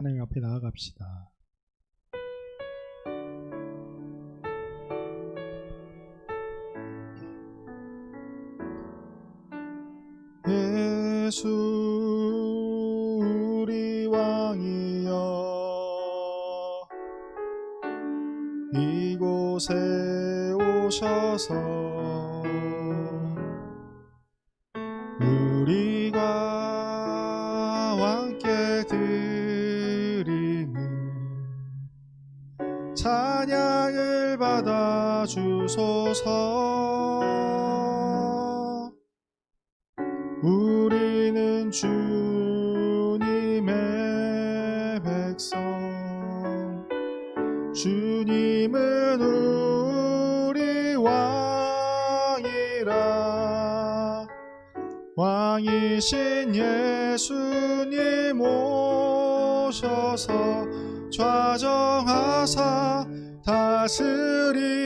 하나님 앞에 나아갑시다. 예수 우리 왕이여, 이곳에 오셔서 우리가 함께 드리는 찬양을 받아 주소서. 우리는 주님의 백성, 주님은 우리 왕이라. 왕이신 예수님 오셔서 좌정하사 다스리소서.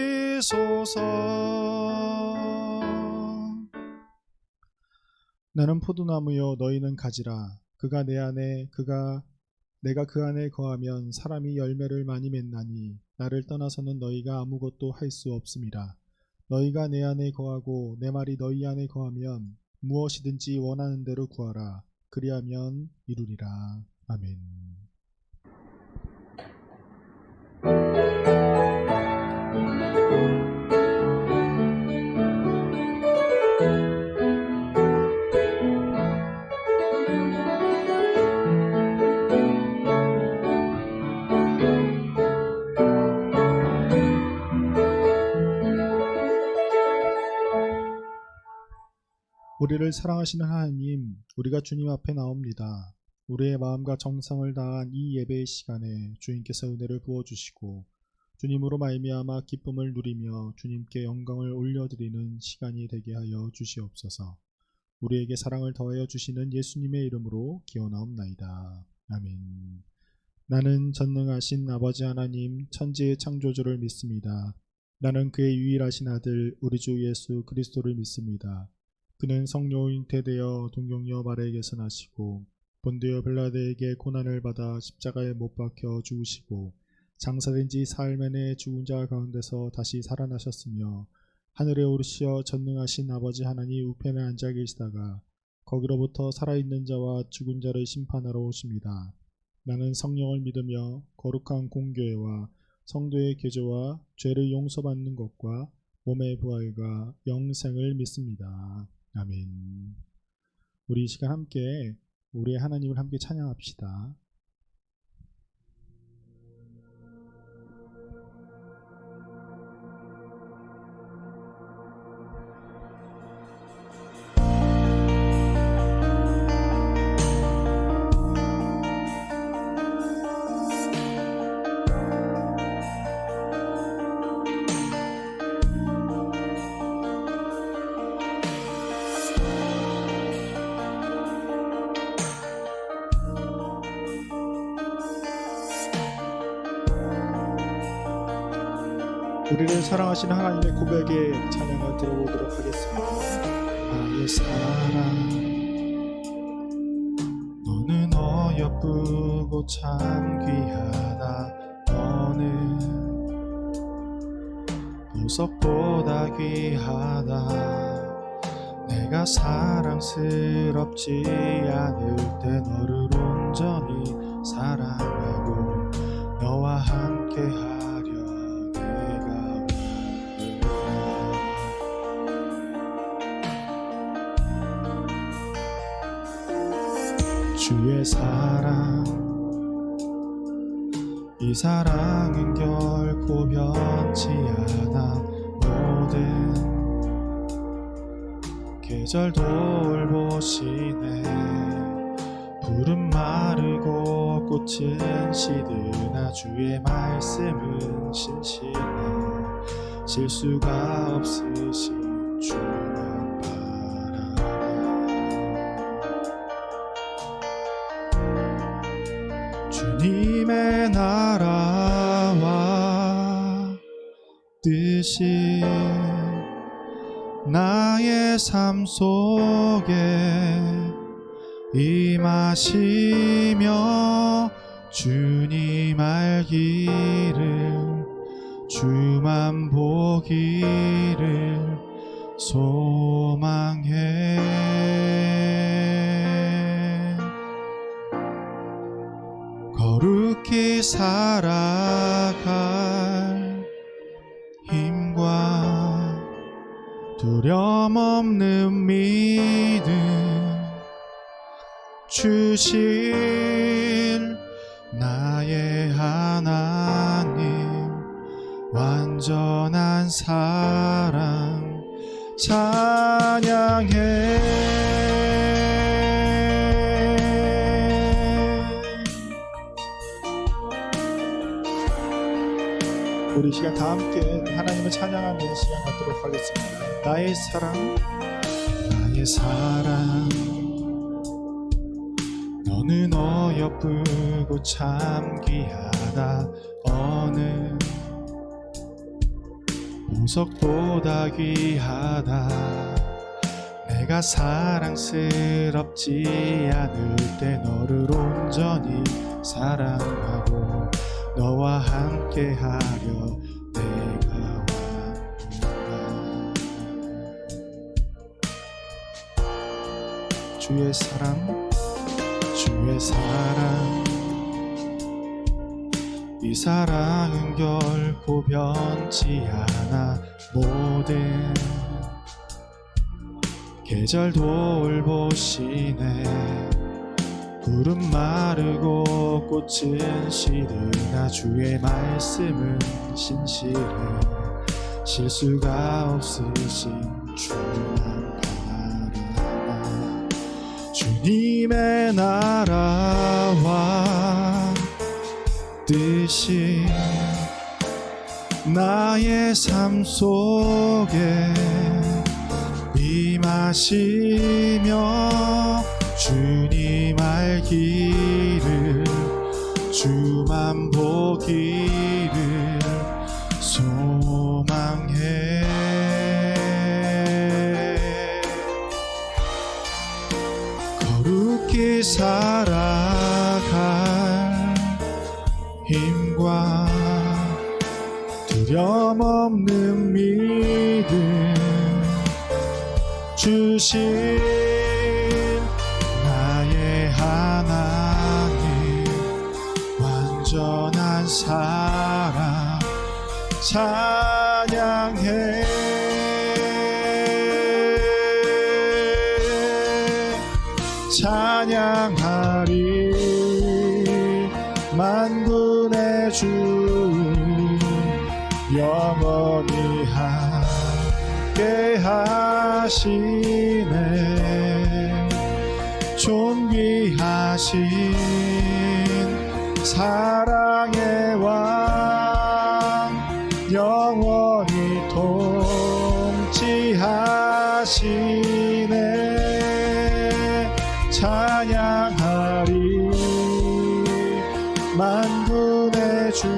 나는 포도나무요 너희는 가지라. 그가 내 안에 내가 그 안에 거하면 사람이 열매를 많이 맺나니 나를 떠나서는 너희가 아무것도 할 수 없음이라. 너희가 내 안에 거하고 내 말이 너희 안에 거하면 무엇이든지 원하는 대로 구하라. 그리하면 이루리라. 아멘. 우리를 사랑하시는 하나님, 우리가 주님 앞에 나옵니다. 우리의 마음과 정성을 다한 이 예배의 시간에 주님께서 은혜를 부어주시고 주님으로 말미암아 기쁨을 누리며 주님께 영광을 올려드리는 시간이 되게 하여 주시옵소서. 우리에게 사랑을 더하여 주시는 예수님의 이름으로 기원하옵나이다. 아멘. 나는 전능하신 아버지 하나님 천지의 창조주를 믿습니다. 나는 그의 유일하신 아들 우리 주 예수 그리스도를 믿습니다. 그는 성령 잉태되어 동정녀 마리아에게서 나시고 본디오 빌라도에게 고난을 받아 십자가에 못 박혀 죽으시고 장사된 지 사흘 만에 죽은 자 가운데서 다시 살아나셨으며 하늘에 오르시어 전능하신 아버지 하나님 우편에 앉아 계시다가 거기로부터 살아있는 자와 죽은 자를 심판하러 오십니다. 나는 성령을 믿으며 거룩한 공교회와 성도의 교제와 죄를 용서받는 것과 몸의 부활과 영생을 믿습니다. 아멘. 우리 이 시간 함께 우리의 하나님을 함께 찬양합시다. 우리를 사랑하시는 하나님의 고백의 찬양을 들어보도록 하겠습니다. 나의 사랑, 너는 어여쁘고 참 귀하다. 너는 보석보다 귀하다. 내가 사랑스럽지 않을 때 너를 온전히 사랑하고 너와 함께하려 주의 사랑, 이 사랑은 결코 변치 않아. 모든 계절 돌보시네. 푸른 마르고 꽃은 시드나 주의 말씀은 신실해. 실수가 없으신 주만 바라라. 주님의 나라와 뜻이 나의 삶 속에 임하시며 주님 알기를 주만 보기를 소망해. 거룩히 살아갈 힘과 두려움 없는 믿음 주실 나의 하나님 완전한 사랑 찬양해. 우리 시간 다 함께 하나님을 찬양하는 시간 갖도록 하겠습니다. 나의 사랑, 나의 사랑 너는 어여쁘고 참 귀하다. 어느 보석보다 귀하다. 내가 사랑스럽지 않을 때 너를 온전히 사랑하고 너와 함께하려 내가 왔구나. 주의 사랑, 주의 사랑, 이 사랑은 결코 변치 않아. 모든 계절 돌보시네. 푸른 마르고 꽃은 시드나 주의 말씀은 신실해. 실수가 없으신 주만 바라나. 주님의 나라와 뜻이 나의 삶 속에 임하시며 주님 알기를 주만 보기를 소망해. 거룩히 살아갈 힘과 두려움 없는 믿음 주신 나의 하나님 완전한 사랑 찬양해. 찬양하리 만군의 주 영원히 함께 하시네. 존귀하신 사랑의 왕 영원히 통치하시네. 찬양하리 만군의 주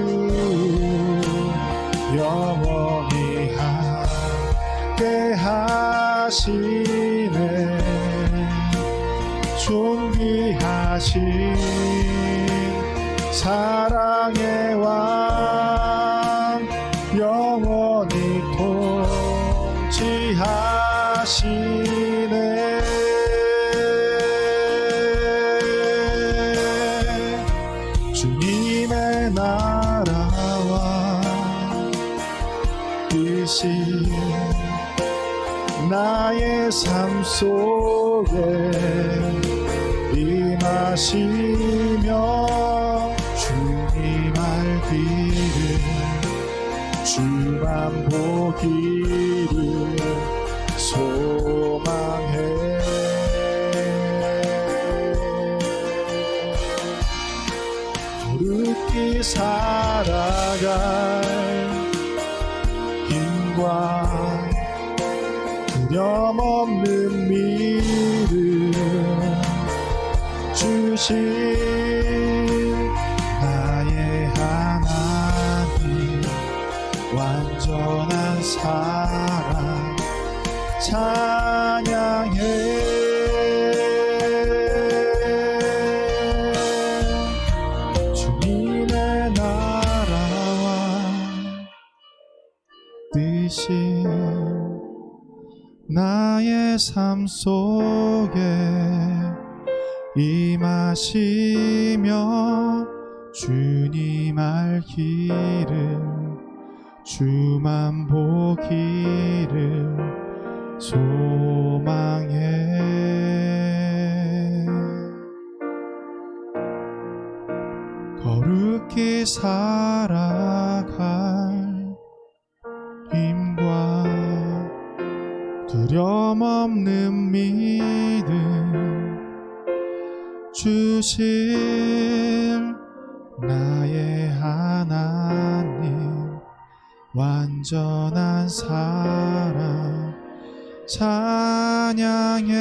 영원히 함께 하시네. 존귀하신 사랑의 왕 영원히 통치하시네. 주님의 나라와 뜻이 나의 삶 속에 임하시며 주님 알기를 주만 보기를 소망해. 거룩히 살아갈 힘과 두려움 없는 믿음 주신 나의 하나님 완전한 사랑 찬양해. 이신 나의 삶 속에 임하시며 주님 알기를 주만 보기를 소망해 거룩히 살아갈 힘과 두려움 없는 믿음 주실 나의 하나님 완전한 사랑 찬양해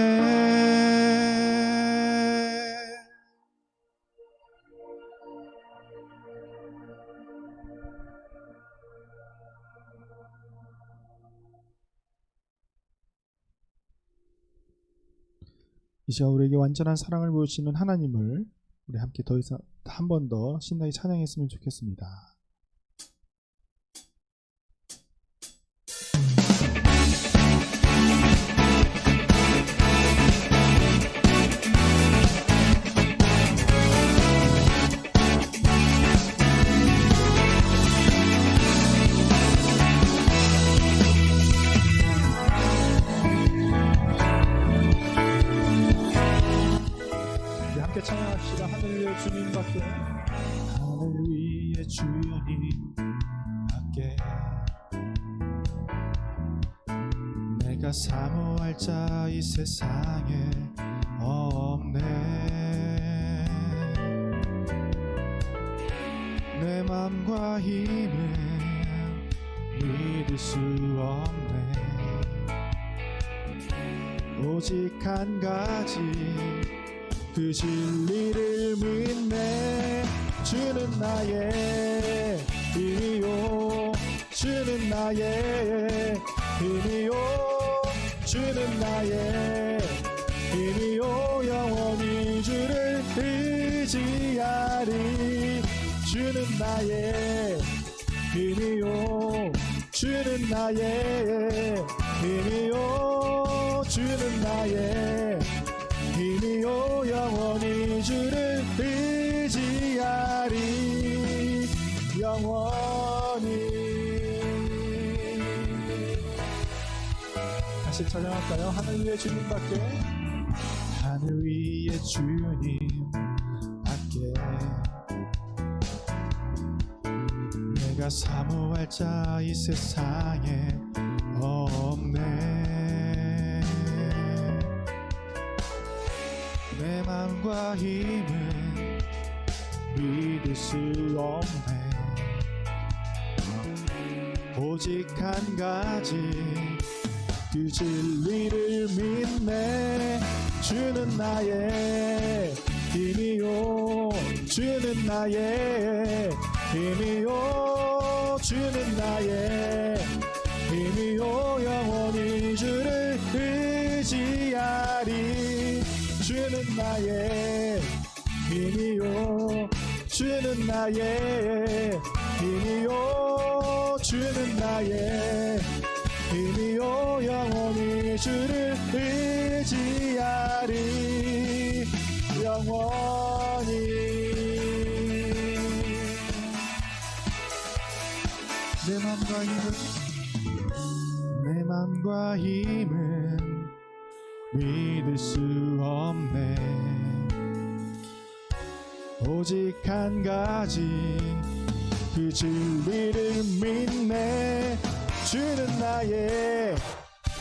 이 시간 우리에게 완전한 사랑을 보여주시는 하나님을 우리 함께 더 이상 한 번 더 신나게 찬양했으면 좋겠습니다. 함께 찬양합시다. 하늘 위에 주님밖에 하늘 위에 주님밖에 내가 사모할 자 이 세상에 없네 내 맘과 힘은 믿을 수 없네 오직 한 가지 그 진리를 믿네 주는 나의 힘이요 주는 나의 힘이요 주는 나의 힘이요 영원히 주를 의지하리 주는 나의 힘이요 주는 나의 힘이요 주는 나의 힘이요 영원히 주를 의지하리 영원히 다시 찬양할까요? 하늘 위에 주님밖에 하늘 위에 주님밖에 내가 사모할 자 이 세상에 없네 내 맘과 힘은 믿을 수 없네 오직 한 가지 그 진리를 믿네 주는 나의 힘이요 주는 나의 힘이요 주는 나의 힘이요 영원히 주를 의지하리 주는 나의 힘이요 주는 나의 힘이요 주는 나의 힘이요 영원히 주를 의지하리 영원히 내 맘과 힘은 믿을 수 없네 오직 한 가지 그 진리를 믿네 주는 나의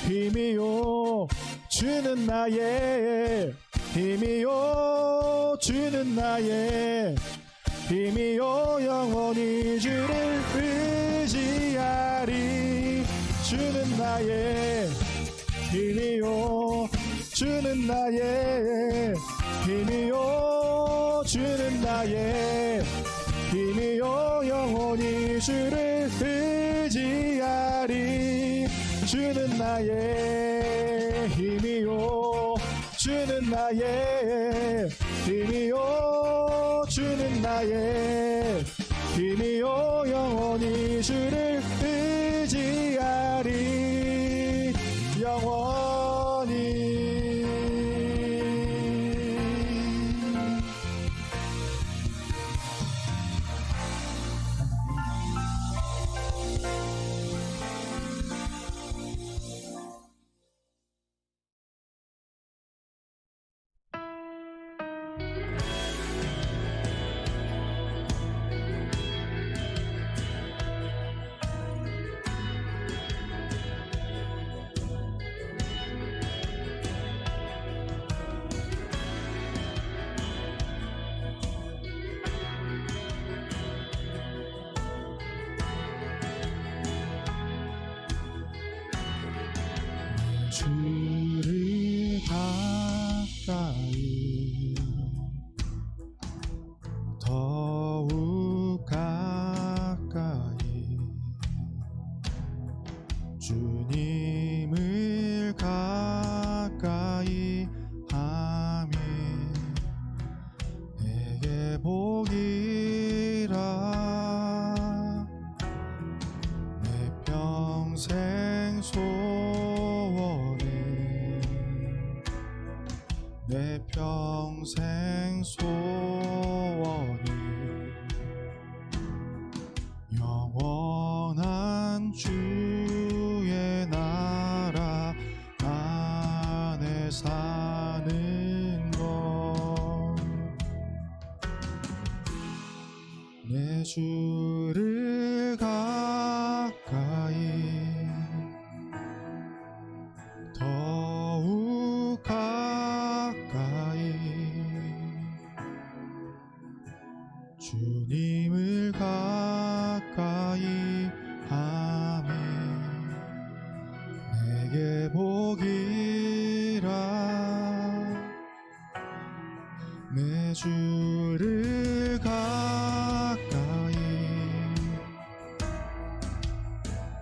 힘이요 주는 나의 힘이요 주는 나의 힘이요 영원히 주를 의지하리 주는 나의 힘이요 주는 나의 힘이요 주는 나의 힘이요 영원히 주를 의지하리 주는 나의 힘이요 주는 나의 힘이요 주는 나의 힘이요 영원히 주를 의지하리 내 주를 가까이 더욱 가까이 주님을 가까이 하며 내게 복이라 내 주를 가까이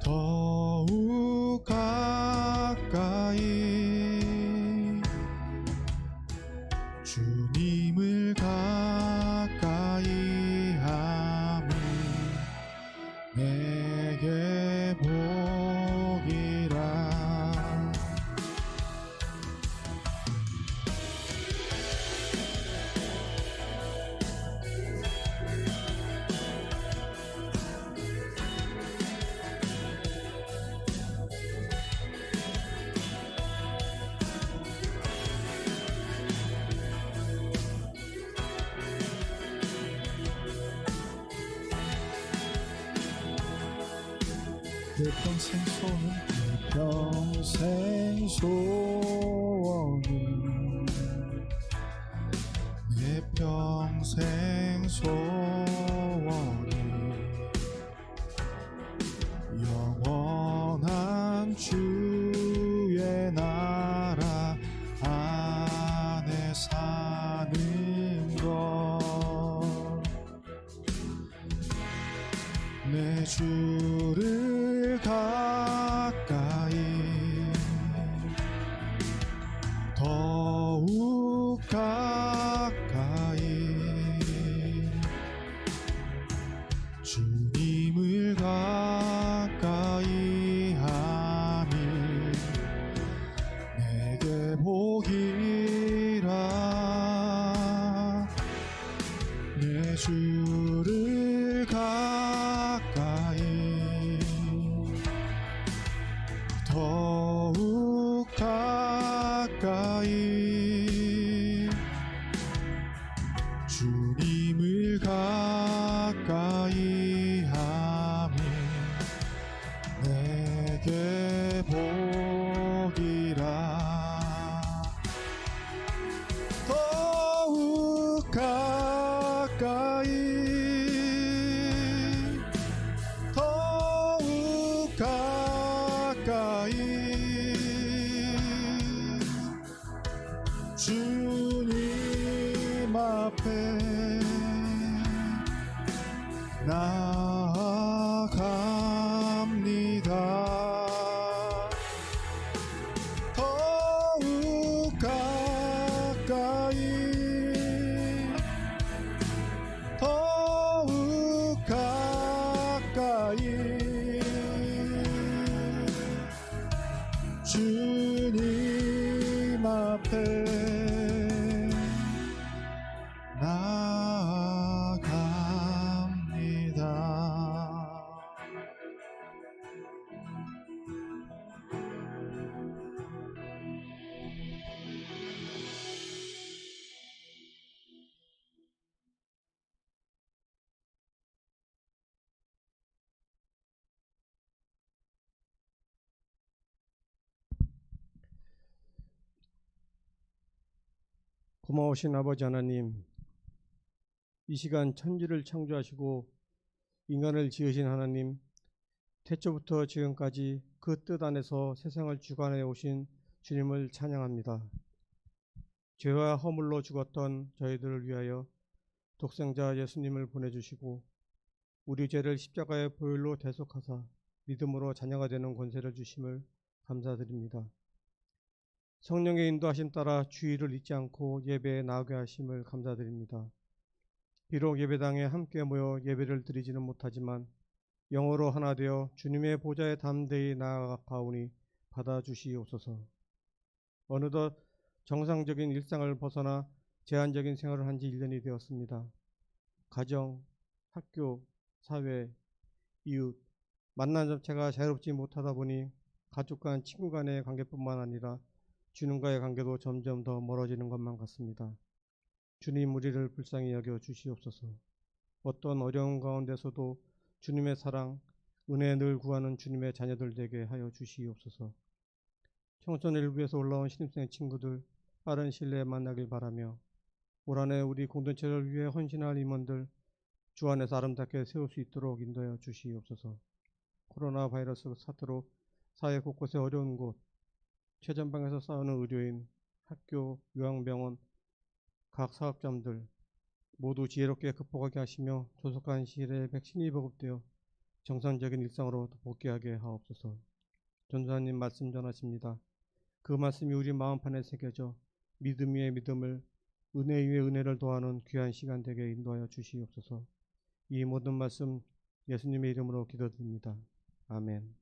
더욱 가까이 주님을 가까이 하며 내게 복이라 내 평생 소원은 내 평생 소원은 영원한 주의 나라 안에 사는 것 내 주를 가까이 더욱 가까이 주님을 가까이 하며 내게 복이라 내 주를 가까이 더욱 가까이 주님을 가까이 하며 내게 복이라 더욱 가까이 더욱 가까이 주님 앞에 나아갑니다. 더욱 가까이 더욱 가까이 주님 앞에 나아갑니다. 고마우신 아버지 하나님, 이 시간 천지를 창조하시고 인간을 지으신 하나님, 태초부터 지금까지 그 뜻 안에서 세상을 주관해 오신 주님을 찬양합니다. 죄와 허물로 죽었던 저희들을 위하여 독생자 예수님을 보내주시고 우리 죄를 십자가의 보혈로 대속하사 믿음으로 자녀가 되는 권세를 주심을 감사드립니다. 성령의 인도하심 따라 주의를 잊지 않고 예배에 나아가게 하심을 감사드립니다. 비록 예배당에 함께 모여 예배를 드리지는 못하지만 영으로 하나 되어 주님의 보좌에 담대히 나아가오니 받아주시옵소서. 어느덧 정상적인 일상을 벗어나 제한적인 생활을 한 지 1년이 되었습니다. 가정, 학교, 사회, 이웃, 만난 자체가 자유롭지 못하다 보니 가족 간, 친구 간의 관계뿐만 아니라 주님과의 관계도 점점 더 멀어지는 것만 같습니다. 주님, 우리를 불쌍히 여겨 주시옵소서. 어떤 어려운 가운데서도 주님의 사랑, 은혜 늘 구하는 주님의 자녀들 되게 하여 주시옵소서. 청소년 일부에서 올라온 신입생 친구들 빠른 시일 내에 만나길 바라며 올 한해 우리 공동체를 위해 헌신할 임원들 주 안에서 아름답게 세울 수 있도록 인도하여 주시옵소서. 코로나 바이러스 사태로 사회 곳곳에 어려운 곳, 최전방에서 싸우는 의료인, 학교, 요양병원, 각 사업장들 모두 지혜롭게 극복하게 하시며 조속한 시일에 백신이 보급되어 정상적인 일상으로 복귀하게 하옵소서. 전도사님 말씀 전하십니다. 그 말씀이 우리 마음판에 새겨져 믿음 위에 믿음을, 은혜 위에 은혜를 더하는 귀한 시간 되게 인도하여 주시옵소서. 이 모든 말씀 예수님의 이름으로 기도드립니다. 아멘.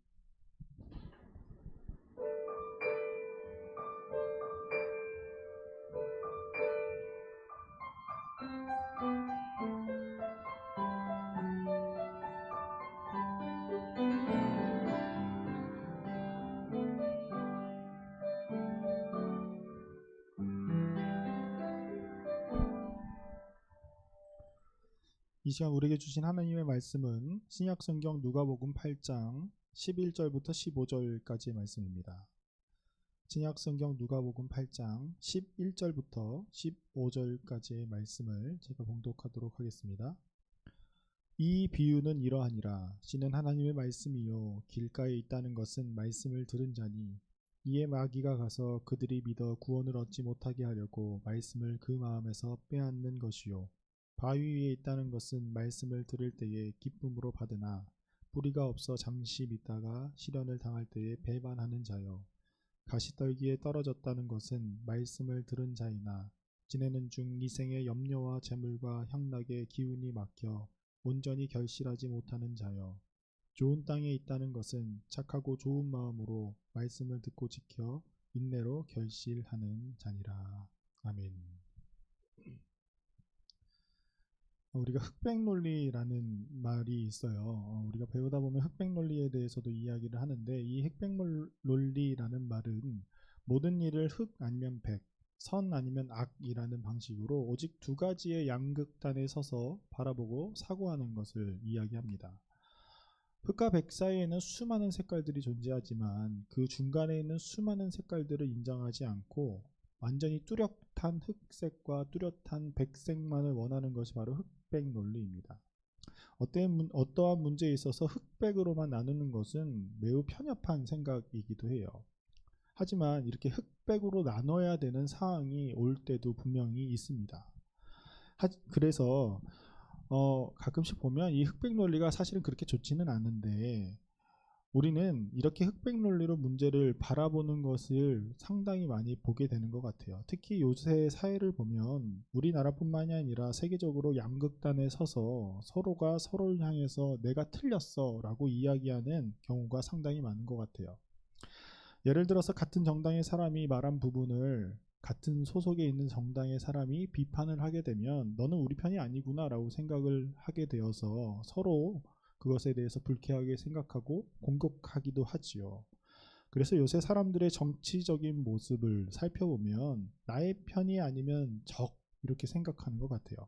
이 시간 우리에게 주신 하나님의 말씀은 신약성경 누가복음 8장 11절부터 15절까지의 말씀입니다. 신약성경 누가복음 8장 11절부터 15절까지의 말씀을 제가 봉독하도록 하겠습니다. 이 비유는 이러하니라. 씨는 하나님의 말씀이요 길가에 있다는 것은 말씀을 들은 자니 이에 마귀가 가서 그들이 믿어 구원을 얻지 못하게 하려고 말씀을 그 마음에서 빼앗는 것이요 바위 위에 있다는 것은 말씀을 들을 때에 기쁨으로 받으나 뿌리가 없어 잠시 믿다가 시련을 당할 때에 배반하는 자요 가시떨기에 떨어졌다는 것은 말씀을 들은 자이나 지내는 중 이생의 염려와 재물과 향락의 기운이 막혀 온전히 결실하지 못하는 자요 좋은 땅에 있다는 것은 착하고 좋은 마음으로 말씀을 듣고 지켜 인내로 결실하는 자니라. 아멘. 우리가 흑백 논리라는 말이 있어요. 우리가 배우다 보면 흑백 논리에 대해서도 이야기를 하는데 이 흑백 논리라는 말은 모든 일을 흑 아니면 백, 선 아니면 악이라는 방식으로 오직 두 가지의 양극단에 서서 바라보고 사고하는 것을 이야기합니다. 흑과 백 사이에는 수많은 색깔들이 존재하지만 그 중간에 있는 수많은 색깔들을 인정하지 않고 완전히 뚜렷한 흑색과 뚜렷한 백색만을 원하는 것이 바로 흑백 논리입니다. 어떠한 문제에 있어서 흑백으로만 나누는 것은 매우 편협한 생각이기도 해요. 하지만 이렇게 흑백으로 나눠야 되는 상황이 올 때도 분명히 있습니다. 그래서 가끔씩 보면 이 흑백 논리가 사실은 그렇게 좋지는 않은데 우리는 이렇게 흑백 논리로 문제를 바라보는 것을 상당히 많이 보게 되는 것 같아요. 특히 요새 사회를 보면 우리나라뿐만이 아니라 세계적으로 양극단에 서서 서로가 서로를 향해서 내가 틀렸어 라고 이야기하는 경우가 상당히 많은 것 같아요. 예를 들어서 같은 정당의 사람이 말한 부분을 같은 소속에 있는 정당의 사람이 비판을 하게 되면 너는 우리 편이 아니구나 라고 생각을 하게 되어서 서로 그것에 대해서 불쾌하게 생각하고 공격하기도 하지요. 그래서 요새 사람들의 정치적인 모습을 살펴보면 나의 편이 아니면 적 이렇게 생각하는 것 같아요.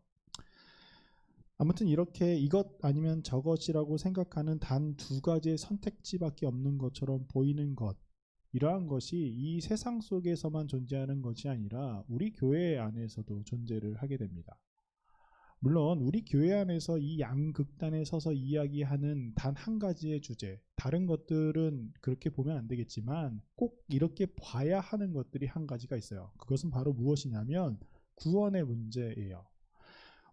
아무튼 이렇게 이것 아니면 저것이라고 생각하는 단 두 가지의 선택지밖에 없는 것처럼 보이는 것, 이러한 것이 이 세상 속에서만 존재하는 것이 아니라 우리 교회 안에서도 존재를 하게 됩니다. 물론 우리 교회 안에서 이 양극단에 서서 이야기하는 단 한 가지의 주제, 다른 것들은 그렇게 보면 안 되겠지만 꼭 이렇게 봐야 하는 것들이 한 가지가 있어요. 그것은 바로 무엇이냐면 구원의 문제예요.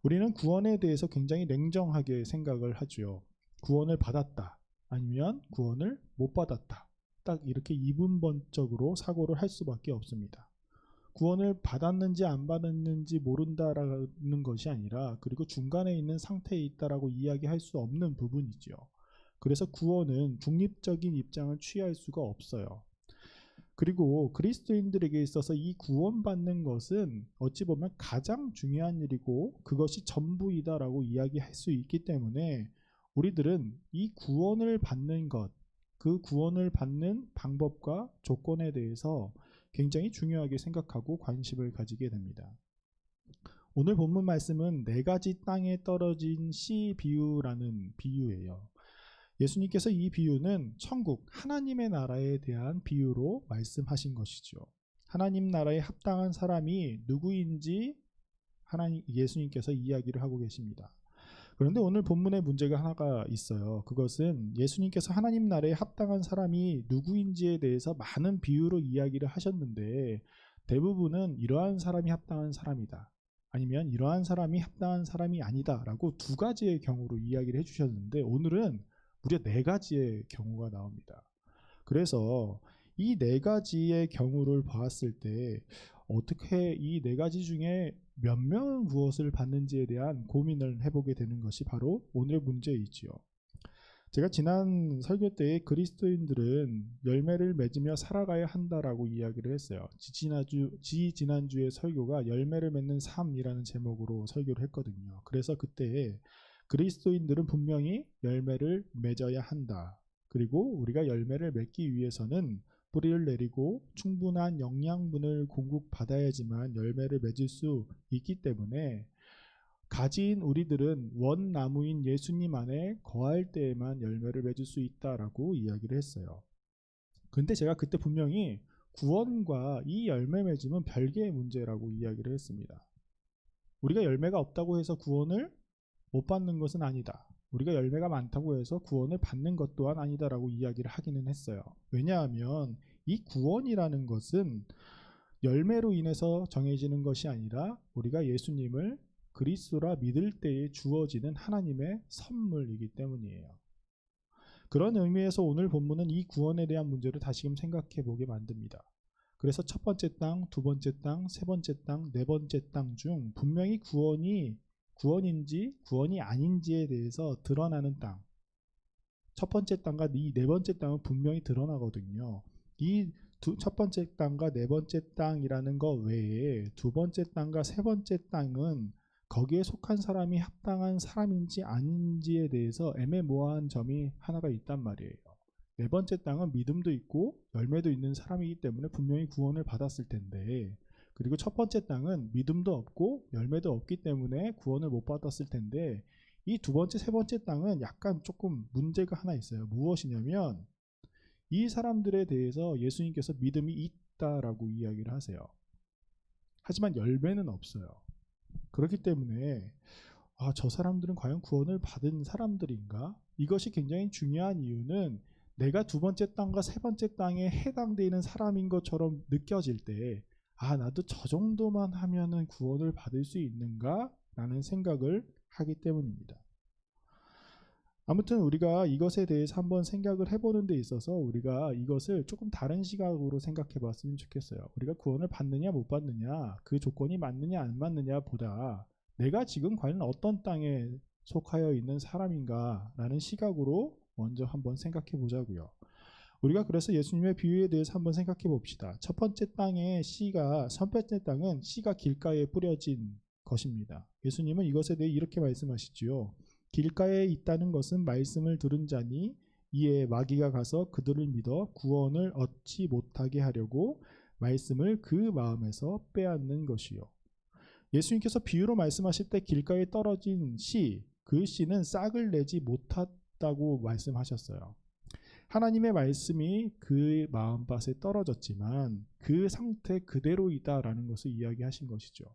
우리는 구원에 대해서 굉장히 냉정하게 생각을 하죠. 구원을 받았다 아니면 구원을 못 받았다, 딱 이렇게 이분법적으로 사고를 할 수밖에 없습니다. 구원을 받았는지 안 받았는지 모른다라는 것이 아니라 그리고 중간에 있는 상태에 있다라고 이야기할 수 없는 부분이죠. 그래서 구원은 중립적인 입장을 취할 수가 없어요. 그리고 그리스도인들에게 있어서 이 구원받는 것은 어찌 보면 가장 중요한 일이고 그것이 전부이다라고 이야기할 수 있기 때문에 우리들은 이 구원을 받는 것, 그 구원을 받는 방법과 조건에 대해서 굉장히 중요하게 생각하고 관심을 가지게 됩니다. 오늘 본문 말씀은 4가지 땅에 떨어진 씨 비유라는 비유예요. 예수님께서 이 비유는 천국, 하나님의 나라에 대한 비유로 말씀하신 것이죠. 하나님 나라에 합당한 사람이 누구인지 예수님께서 이야기를 하고 계십니다. 그런데 오늘 본문에 문제가 하나가 있어요. 그것은 예수님께서 하나님 나라에 합당한 사람이 누구인지에 대해서 많은 비유로 이야기를 하셨는데 대부분은 이러한 사람이 합당한 사람이다, 아니면 이러한 사람이 합당한 사람이 아니다 라고 2가지의 경우로 이야기를 해주셨는데 오늘은 무려 4가지의 경우가 나옵니다. 그래서 이 4가지의 경우를 봤을 때 어떻게 이 4가지 중에 몇 명은 무엇을 받는지에 대한 고민을 해보게 되는 것이 바로 오늘의 문제이지요. 제가 지난 설교 때 그리스도인들은 열매를 맺으며 살아가야 한다라고 이야기를 했어요. 지지난주의 설교가 열매를 맺는 삶이라는 제목으로 설교를 했거든요. 그래서 그때 그리스도인들은 분명히 열매를 맺어야 한다. 그리고 우리가 열매를 맺기 위해서는 뿌리를 내리고 충분한 영양분을 공급받아야지만 열매를 맺을 수 있기 때문에 가지인 우리들은 원나무인 예수님 안에 거할 때에만 열매를 맺을 수 있다라고 이야기를 했어요. 근데 제가 그때 분명히 구원과 이 열매 맺음은 별개의 문제라고 이야기를 했습니다. 우리가 열매가 없다고 해서 구원을 못 받는 것은 아니다. 우리가 열매가 많다고 해서 구원을 받는 것 또한 아니다라고 이야기를 하기는 했어요. 왜냐하면 이 구원이라는 것은 열매로 인해서 정해지는 것이 아니라 우리가 예수님을 그리스도라 믿을 때에 주어지는 하나님의 선물이기 때문이에요. 그런 의미에서 오늘 본문은 이 구원에 대한 문제를 다시금 생각해 보게 만듭니다. 그래서 첫 번째 땅, 두 번째 땅, 세 번째 땅, 네 번째 땅 중 분명히 구원인지 구원이 아닌지에 대해서 드러나는 땅, 첫 번째 땅과 이 네 번째 땅은 분명히 드러나거든요. 이 첫 번째 땅과 네 번째 땅이라는 것 외에 두 번째 땅과 세 번째 땅은 거기에 속한 사람이 합당한 사람인지 아닌지에 대해서 애매모호한 점이 하나가 있단 말이에요. 네 번째 땅은 믿음도 있고 열매도 있는 사람이기 때문에 분명히 구원을 받았을 텐데, 그리고 첫 번째 땅은 믿음도 없고 열매도 없기 때문에 구원을 못 받았을 텐데, 이 두 번째, 세 번째 땅은 약간 조금 문제가 하나 있어요. 무엇이냐면 이 사람들에 대해서 예수님께서 믿음이 있다라고 이야기를 하세요. 하지만 열매는 없어요. 그렇기 때문에 저 사람들은 과연 구원을 받은 사람들인가? 이것이 굉장히 중요한 이유는 내가 두 번째 땅과 세 번째 땅에 해당되는 사람인 것처럼 느껴질 때 나도 저 정도만 하면은 구원을 받을 수 있는가? 라는 생각을 하기 때문입니다. 아무튼 우리가 이것에 대해서 한번 생각을 해보는 데 있어서 우리가 이것을 조금 다른 시각으로 생각해 봤으면 좋겠어요. 우리가 구원을 받느냐 못 받느냐, 그 조건이 맞느냐 안 맞느냐 보다 내가 지금 과연 어떤 땅에 속하여 있는 사람인가 라는 시각으로 먼저 한번 생각해 보자고요. 우리가 그래서 예수님의 비유에 대해서 한번 생각해 봅시다. 첫 번째 땅의 첫 번째 땅은 씨가 길가에 뿌려진 것입니다. 예수님은 이것에 대해 이렇게 말씀하시지요. 길가에 있다는 것은 말씀을 들은 자니 이에 마귀가 가서 그들을 믿어 구원을 얻지 못하게 하려고 말씀을 그 마음에서 빼앗는 것이요. 예수님께서 비유로 말씀하실 때 길가에 떨어진 씨, 그 씨는 싹을 내지 못했다고 말씀하셨어요. 하나님의 말씀이 그 마음밭에 떨어졌지만 그 상태 그대로이다라는 것을 이야기하신 것이죠.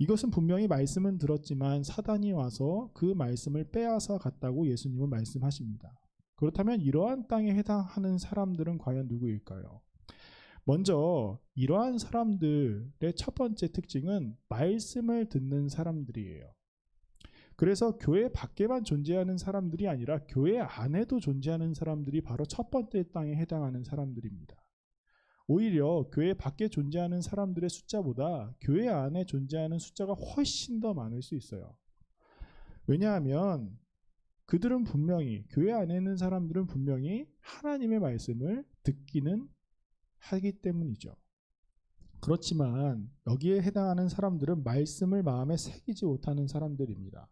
이것은 분명히 말씀은 들었지만 사단이 와서 그 말씀을 빼앗아 갔다고 예수님은 말씀하십니다. 그렇다면 이러한 땅에 해당하는 사람들은 과연 누구일까요? 먼저 이러한 사람들의 첫 번째 특징은 말씀을 듣는 사람들이에요. 그래서 교회 밖에만 존재하는 사람들이 아니라 교회 안에도 존재하는 사람들이 바로 첫 번째 땅에 해당하는 사람들입니다. 오히려 교회 밖에 존재하는 사람들의 숫자보다 교회 안에 존재하는 숫자가 훨씬 더 많을 수 있어요. 왜냐하면 그들은 분명히, 교회 안에 있는 사람들은 분명히 하나님의 말씀을 듣기는 하기 때문이죠. 그렇지만 여기에 해당하는 사람들은 말씀을 마음에 새기지 못하는 사람들입니다.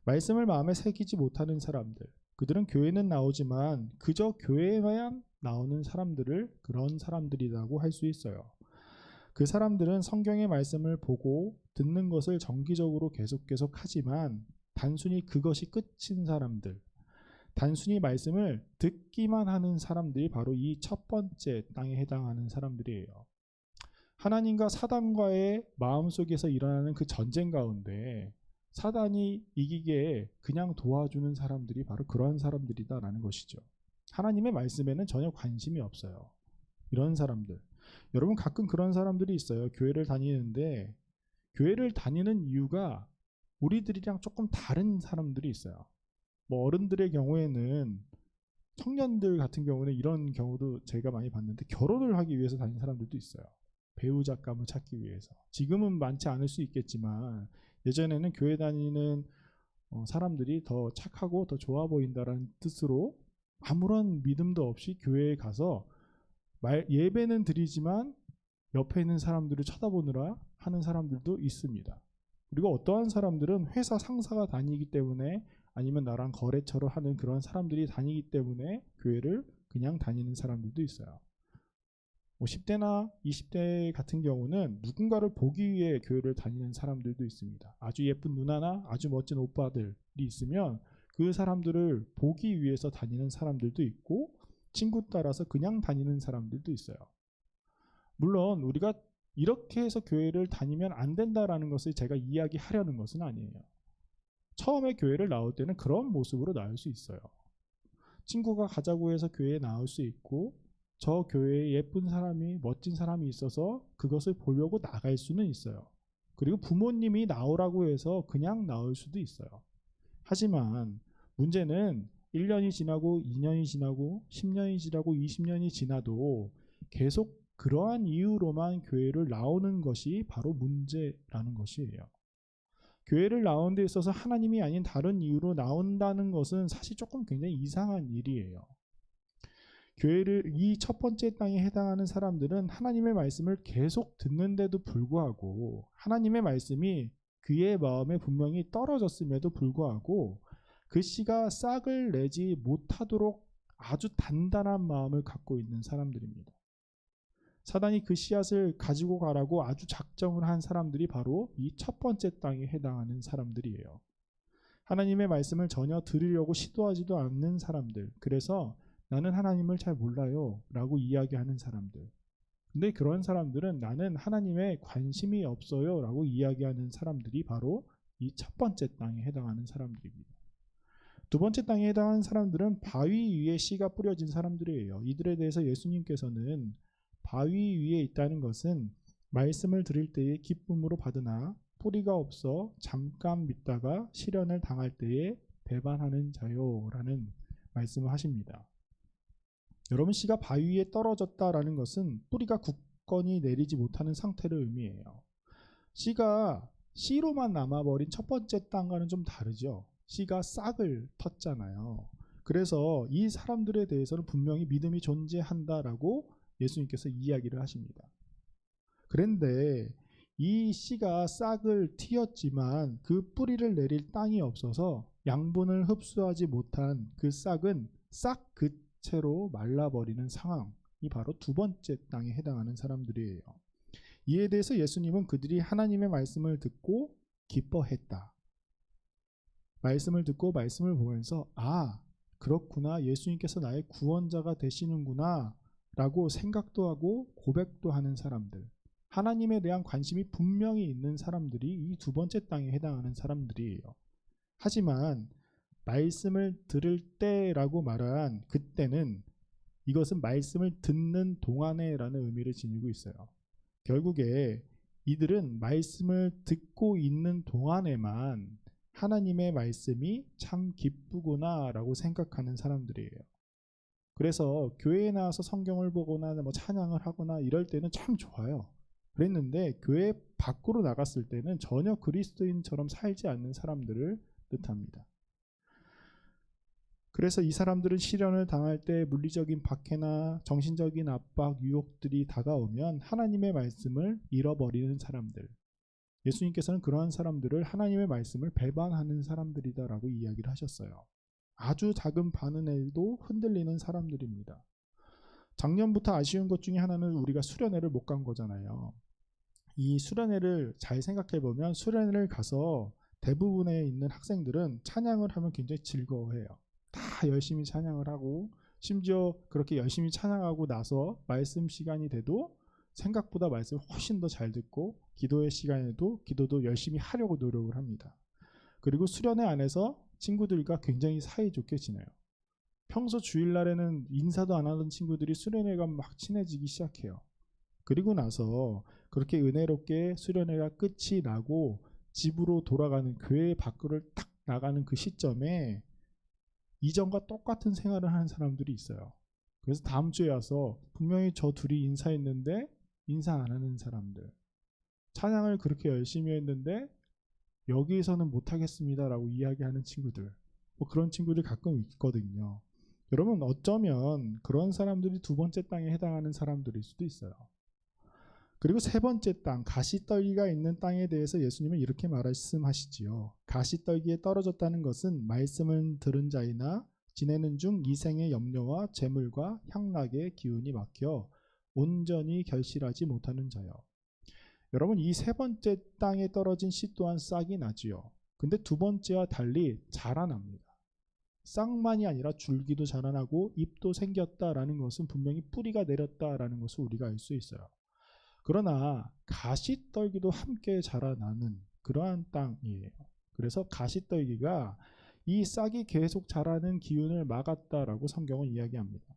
말씀을 마음에 새기지 못하는 사람들, 그들은 교회는 나오지만 그저 교회에만 나오는 사람들을 그런 사람들이라고 할 수 있어요. 그 사람들은 성경의 말씀을 보고 듣는 것을 정기적으로 계속 하지만 단순히 그것이 끝인 사람들, 단순히 말씀을 듣기만 하는 사람들이 바로 이 첫 번째 땅에 해당하는 사람들이에요. 하나님과 사단과의 마음속에서 일어나는 그 전쟁 가운데 사단이 이기게 그냥 도와주는 사람들이 바로 그러한 사람들이다라는 것이죠. 하나님의 말씀에는 전혀 관심이 없어요. 이런 사람들. 여러분 가끔 그런 사람들이 있어요. 교회를 다니는데 교회를 다니는 이유가 우리들이랑 조금 다른 사람들이 있어요. 뭐 어른들의 경우에는, 청년들 같은 경우는 이런 경우도 제가 많이 봤는데 결혼을 하기 위해서 다니는 사람들도 있어요. 배우자감을 찾기 위해서. 지금은 많지 않을 수 있겠지만 예전에는 교회 다니는 사람들이 더 착하고 더 좋아 보인다라는 뜻으로 아무런 믿음도 없이 교회에 가서 예배는 드리지만 옆에 있는 사람들을 쳐다보느라 하는 사람들도 있습니다. 그리고 어떠한 사람들은 회사 상사가 다니기 때문에, 아니면 나랑 거래처를 하는 그런 사람들이 다니기 때문에 교회를 그냥 다니는 사람들도 있어요. 10대나 20대 같은 경우는 누군가를 보기 위해 교회를 다니는 사람들도 있습니다. 아주 예쁜 누나나 아주 멋진 오빠들이 있으면 그 사람들을 보기 위해서 다니는 사람들도 있고, 친구 따라서 그냥 다니는 사람들도 있어요. 물론 우리가 이렇게 해서 교회를 다니면 안 된다라는 것을 제가 이야기하려는 것은 아니에요. 처음에 교회를 나올 때는 그런 모습으로 나올 수 있어요. 친구가 가자고 해서 교회에 나올 수 있고, 저 교회에 예쁜 사람이, 멋진 사람이 있어서 그것을 보려고 나갈 수는 있어요. 그리고 부모님이 나오라고 해서 그냥 나올 수도 있어요. 하지만 문제는 1년이 지나고 2년이 지나고 10년이 지나고 20년이 지나도 계속 그러한 이유로만 교회를 나오는 것이 바로 문제라는 것이에요. 교회를 나오는 데 있어서 하나님이 아닌 다른 이유로 나온다는 것은 사실 조금 굉장히 이상한 일이에요. 교회를, 이 첫 번째 땅에 해당하는 사람들은 하나님의 말씀을 계속 듣는데도 불구하고, 하나님의 말씀이 그의 마음에 분명히 떨어졌음에도 불구하고 그 씨가 싹을 내지 못하도록 아주 단단한 마음을 갖고 있는 사람들입니다. 사단이 그 씨앗을 가지고 가라고 아주 작정을 한 사람들이 바로 이 첫 번째 땅에 해당하는 사람들이에요. 하나님의 말씀을 전혀 들으려고 시도하지도 않는 사람들, 그래서 나는 하나님을 잘 몰라요 라고 이야기하는 사람들. 근데 그런 사람들은 나는 하나님에 관심이 없어요 라고 이야기하는 사람들이 바로 이 첫 번째 땅에 해당하는 사람들입니다. 두 번째 땅에 해당하는 사람들은 바위 위에 씨가 뿌려진 사람들이에요. 이들에 대해서 예수님께서는 바위 위에 있다는 것은 말씀을 들을 때에 기쁨으로 받으나 뿌리가 없어 잠깐 믿다가 시련을 당할 때에 배반하는 자요 라는 말씀을 하십니다. 여러분, 씨가 바위 위에 떨어졌다라는 것은 뿌리가 굳건히 내리지 못하는 상태를 의미해요. 씨가 씨로만 남아버린 첫 번째 땅과는 좀 다르죠. 씨가 싹을 텄잖아요. 그래서 이 사람들에 대해서는 분명히 믿음이 존재한다라고 예수님께서 이야기를 하십니다. 그런데 이 씨가 싹을 틔었지만 그 뿌리를 내릴 땅이 없어서 양분을 흡수하지 못한 그 싹은 싹 그 채로 말라버리는 상황이 바로 두 번째 땅에 해당하는 사람들이에요. 이에 대해서 예수님은 그들이 하나님의 말씀을 듣고 기뻐했다. 말씀을 듣고 말씀을 보면서 그렇구나, 예수님께서 나의 구원자가 되시는구나 라고 생각도 하고 고백도 하는 사람들, 하나님에 대한 관심이 분명히 있는 사람들이 이 두 번째 땅에 해당하는 사람들이에요. 하지만 말씀을 들을 때라고 말한 그때는 이것은 말씀을 듣는 동안에 라는 의미를 지니고 있어요. 결국에 이들은 말씀을 듣고 있는 동안에만 하나님의 말씀이 참 기쁘구나 라고 생각하는 사람들이에요. 그래서 교회에 나와서 성경을 보거나 찬양을 하거나 이럴 때는 참 좋아요. 그랬는데 교회 밖으로 나갔을 때는 전혀 그리스도인처럼 살지 않는 사람들을 뜻합니다. 그래서 이 사람들은 시련을 당할 때 물리적인 박해나 정신적인 압박, 유혹들이 다가오면 하나님의 말씀을 잃어버리는 사람들. 예수님께서는 그러한 사람들을 하나님의 말씀을 배반하는 사람들이다라고 이야기를 하셨어요. 아주 작은 바늘에도 흔들리는 사람들입니다. 작년부터 아쉬운 것 중에 하나는 우리가 수련회를 못 간 거잖아요. 이 수련회를 잘 생각해 보면 수련회를 가서 대부분에 있는 학생들은 찬양을 하면 굉장히 즐거워해요. 다 열심히 찬양을 하고 심지어 그렇게 열심히 찬양하고 나서 말씀 시간이 돼도 생각보다 말씀을 훨씬 더 잘 듣고 기도의 시간에도 기도도 열심히 하려고 노력을 합니다. 그리고 수련회 안에서 친구들과 굉장히 사이좋게 지내요. 평소 주일날에는 인사도 안 하던 친구들이 수련회 가면 막 친해지기 시작해요. 그리고 나서 그렇게 은혜롭게 수련회가 끝이 나고 집으로 돌아가는 교회 밖을 딱 나가는 그 시점에 이전과 똑같은 생활을 하는 사람들이 있어요. 그래서 다음 주에 와서 분명히 저 둘이 인사했는데 인사 안 하는 사람들, 찬양을 그렇게 열심히 했는데 여기에서는 못하겠습니다라고 이야기하는 친구들, 뭐 그런 친구들 가끔 있거든요. 여러분, 어쩌면 그런 사람들이 두 번째 땅에 해당하는 사람들일 수도 있어요. 그리고 세 번째 땅, 가시떨기가 있는 땅에 대해서 예수님은 이렇게 말씀하시지요. 가시떨기에 떨어졌다는 것은 말씀을 들은 자이나 지내는 중 이생의 염려와 재물과 향락의 기운이 막혀 온전히 결실하지 못하는 자요. 여러분, 이 세 번째 땅에 떨어진 씨 또한 싹이 나지요. 근데 두 번째와 달리 자라납니다. 싹만이 아니라 줄기도 자라나고 잎도 생겼다라는 것은 분명히 뿌리가 내렸다라는 것을 우리가 알 수 있어요. 그러나 가시떨기도 함께 자라나는 그러한 땅이에요. 그래서 가시떨기가 이 싹이 계속 자라는 기운을 막았다라고 성경은 이야기합니다.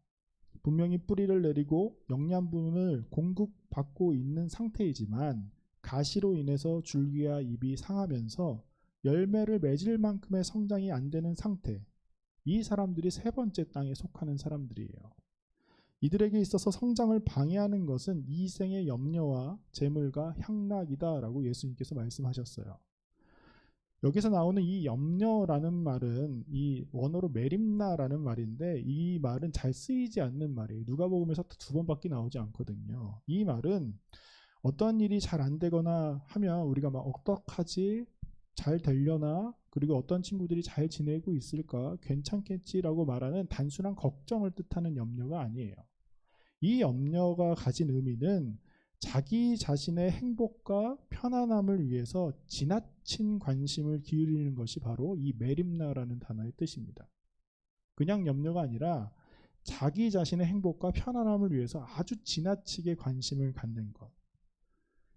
분명히 뿌리를 내리고 영양분을 공급받고 있는 상태이지만 가시로 인해서 줄기와 잎이 상하면서 열매를 맺을 만큼의 성장이 안 되는 상태, 이 사람들이 세 번째 땅에 속하는 사람들이에요. 이들에게 있어서 성장을 방해하는 것은 이생의 염려와 재물과 향락이다라고 예수님께서 말씀하셨어요. 여기서 나오는 이 염려라는 말은 이 원어로 메림나라는 말인데 이 말은 잘 쓰이지 않는 말이에요. 누가복음에서 두 번밖에 나오지 않거든요. 이 말은 어떤 일이 잘 안 되거나 하면 우리가 막 어떡하지? 잘 되려나? 그리고 어떤 친구들이 잘 지내고 있을까? 괜찮겠지라고 말하는 단순한 걱정을 뜻하는 염려가 아니에요. 이 염려가 가진 의미는 자기 자신의 행복과 편안함을 위해서 지나친 관심을 기울이는 것이 바로 이 메림나라는 단어의 뜻입니다. 그냥 염려가 아니라 자기 자신의 행복과 편안함을 위해서 아주 지나치게 관심을 갖는 것.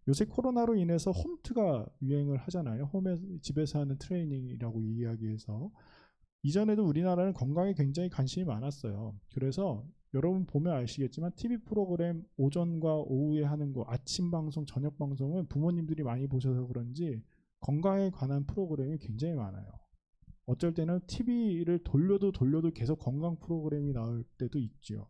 요새 코로나로 인해서 홈트가 유행을 하잖아요. 집에서 하는 트레이닝이라고 이야기해서. 이전에도 우리나라는 건강에 굉장히 관심이 많았어요. 그래서 여러분 보면 아시겠지만 TV 프로그램 오전과 오후에 하는 거, 아침 방송, 저녁 방송은 부모님들이 많이 보셔서 그런지 건강에 관한 프로그램이 굉장히 많아요. 어쩔 때는 TV를 돌려도 계속 건강 프로그램이 나올 때도 있죠.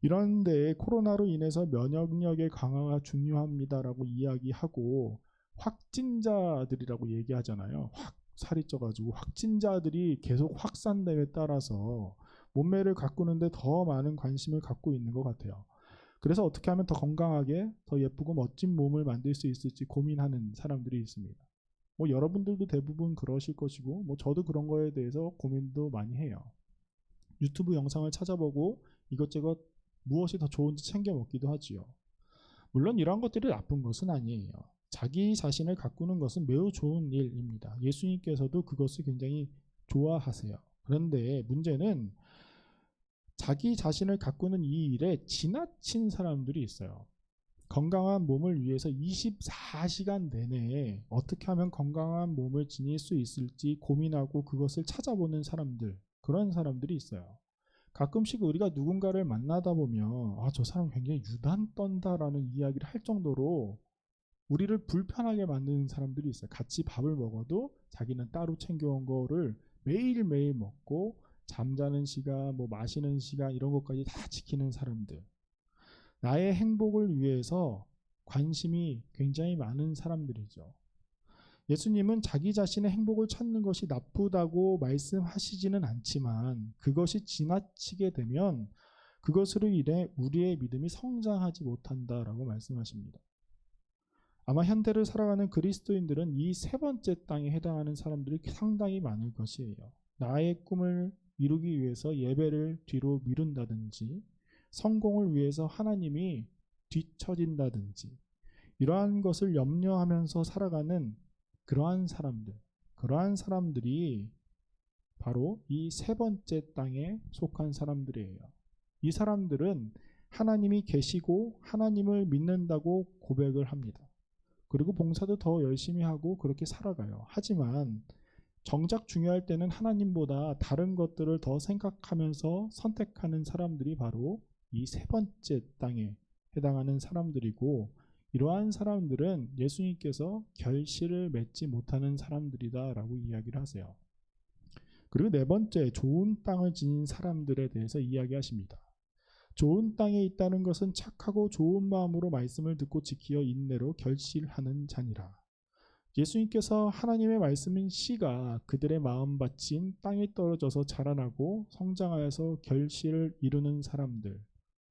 이런데 코로나로 인해서 면역력의 강화가 중요합니다라고 이야기하고 확진자들이라고 얘기하잖아요. 살이 쪄가지고 확진자들이 계속 확산됨에 따라서 몸매를 가꾸는데 더 많은 관심을 갖고 있는 것 같아요. 그래서 어떻게 하면 더 건강하게 더 예쁘고 멋진 몸을 만들 수 있을지 고민하는 사람들이 있습니다. 뭐 여러분들도 대부분 그러실 것이고 뭐 저도 그런 거에 대해서 고민도 많이 해요. 유튜브 영상을 찾아보고 이것저것 무엇이 더 좋은지 챙겨 먹기도 하지요. 물론 이러한 것들이 나쁜 것은 아니에요. 자기 자신을 가꾸는 것은 매우 좋은 일입니다. 예수님께서도 그것을 굉장히 좋아하세요. 그런데 문제는 자기 자신을 가꾸는 이 일에 지나친 사람들이 있어요. 건강한 몸을 위해서 24시간 내내 어떻게 하면 건강한 몸을 지닐 수 있을지 고민하고 그것을 찾아보는 사람들, 그런 사람들이 있어요. 가끔씩 우리가 누군가를 만나다 보면 저 사람 굉장히 유단 떤다라는 이야기를 할 정도로 우리를 불편하게 만드는 사람들이 있어요. 같이 밥을 먹어도 자기는 따로 챙겨온 거를 매일매일 먹고 잠자는 시간, 뭐 마시는 시간 이런 것까지 다 지키는 사람들. 나의 행복을 위해서 관심이 굉장히 많은 사람들이죠. 예수님은 자기 자신의 행복을 찾는 것이 나쁘다고 말씀하시지는 않지만 그것이 지나치게 되면 그것으로 인해 우리의 믿음이 성장하지 못한다라고 말씀하십니다. 아마 현대를 살아가는 그리스도인들은 이 세 번째 땅에 해당하는 사람들이 상당히 많을 것이에요. 나의 꿈을 이루기 위해서 예배를 뒤로 미룬다든지 성공을 위해서 하나님이 뒤처진다든지 이러한 것을 염려하면서 살아가는 그러한 사람들이 바로 이 세 번째 땅에 속한 사람들이에요. 이 사람들은 하나님이 계시고 하나님을 믿는다고 고백을 합니다. 그리고 봉사도 더 열심히 하고 그렇게 살아가요. 하지만 정작 중요할 때는 하나님보다 다른 것들을 더 생각하면서 선택하는 사람들이 바로 이 세 번째 땅에 해당하는 사람들이고, 이러한 사람들은 예수님께서 결실을 맺지 못하는 사람들이다 라고 이야기를 하세요. 그리고 네 번째, 좋은 땅을 지닌 사람들에 대해서 이야기하십니다. 좋은 땅에 있다는 것은 착하고 좋은 마음으로 말씀을 듣고 지키어 인내로 결실하는 자니라. 예수님께서 하나님의 말씀인 씨가 그들의 마음밭인 땅에 떨어져서 자라나고 성장하여서 결실을 이루는 사람들,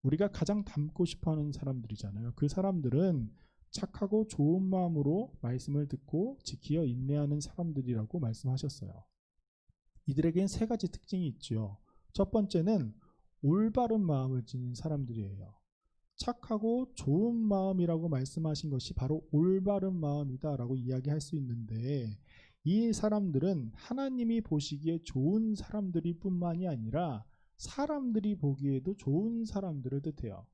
우리가 가장 닮고 싶어하는 사람들이잖아요. 그 사람들은 착하고 좋은 마음으로 말씀을 듣고 지키어 인내하는 사람들이라고 말씀하셨어요. 이들에겐 세 가지 특징이 있죠. 첫 번째는 올바른 마음을 지닌 사람들이에요. 착하고 좋은 마음이라고 말씀하신 것이 바로 올바른 마음이다 라고 이야기할 수 있는데, 이 사람들은 하나님이 보시기에 좋은 사람들일 뿐만이 아니라 사람들이 보기에도 좋은 사람들을 뜻해요.